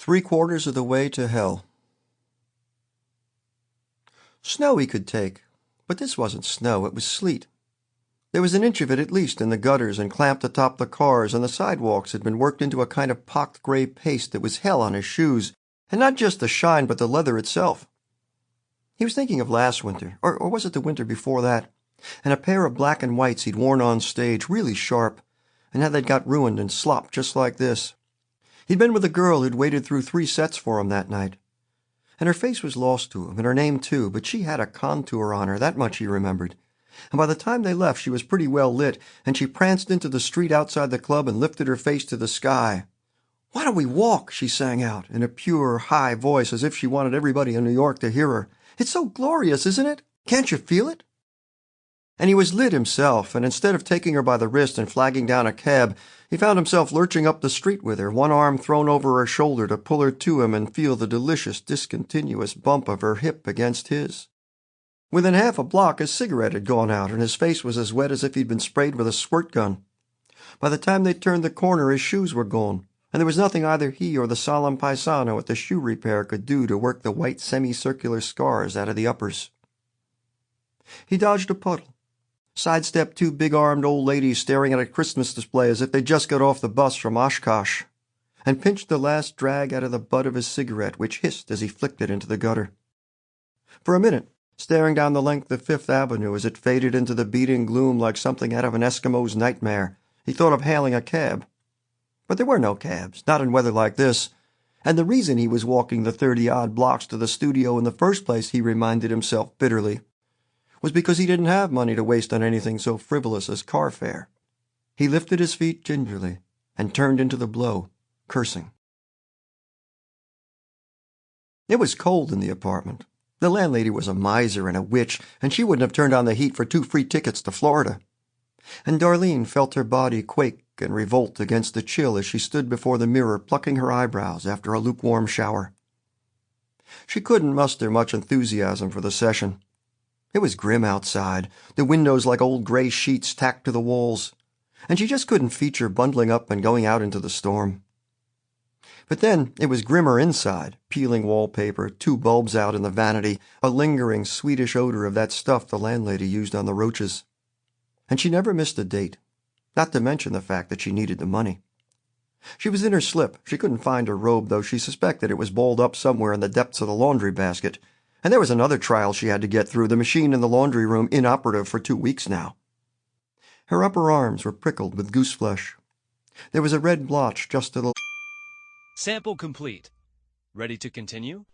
3/4 of the way to hell. Snow he could take, but this wasn't snow, it was sleet. There was an inch of it at least in the gutters and clamped atop the cars, and the sidewalks had been worked into a kind of pocked gray paste that was hell on his shoes, and not just the shine but the leather itself. He was thinking of last winter, or was it the winter before that, and a pair of black and whites he'd worn on stage, really sharp, and how they'd got ruined and slopped just like this. He'd been with a girl who'd waited through 3 sets for him that night. And her face was lost to him, and her name too, but she had a contour on her, that much he remembered. And by the time they left she was pretty well lit, and she pranced into the street outside the club and lifted her face to the sky. "Why don't we walk?" she sang out, in a pure, high voice, as if she wanted everybody in New York to hear her. "It's so glorious, isn't it? Can't you feel it?" And he was lit himself, and instead of taking her by the wrist and flagging down a cab, he found himself lurching up the street with her, one arm thrown over her shoulder to pull her to him and feel the delicious, discontinuous bump of her hip against his. Within half a block his cigarette had gone out, and his face was as wet as if he'd been sprayed with a squirt gun. By the time they turned the corner his shoes were gone, and there was nothing either he or the solemn paisano at the shoe repair could do to work the white semicircular scars out of the uppers. He dodged a puddle, sidestepped 2 big-armed old ladies staring at a Christmas display as if they'd just got off the bus from Oshkosh, and pinched the last drag out of the butt of his cigarette, which hissed as he flicked it into the gutter. For a minute, staring down the length of Fifth Avenue as it faded into the beating gloom like something out of an Eskimo's nightmare, he thought of hailing a cab. But there were no cabs, not in weather like this, and the reason he was walking the 30-odd blocks to the studio in the first place, he reminded himself bitterly, was because he didn't have money to waste on anything so frivolous as car fare. He lifted his feet gingerly and turned into the blow, cursing. It was cold in the apartment. The landlady was a miser and a witch, and she wouldn't have turned on the heat for 2 free tickets to Florida. And Darlene felt her body quake and revolt against the chill as she stood before the mirror plucking her eyebrows after a lukewarm shower. She couldn't muster much enthusiasm for the session. It was grim outside, the windows like old gray sheets tacked to the walls, and she just couldn't feature bundling up and going out into the storm. But then it was grimmer inside, peeling wallpaper, 2 bulbs out in the vanity, a lingering sweetish odor of that stuff the landlady used on the roaches. And she never missed a date, not to mention the fact that she needed the money. She was in her slip. She couldn't find her robe, though she suspected it was balled up somewhere in the depths of the laundry basket. And there was another trial she had to get through, the machine in the laundry room inoperative for 2 weeks now. Her upper arms were prickled with gooseflesh. There was a red blotch just to the... Sample complete. Ready to continue?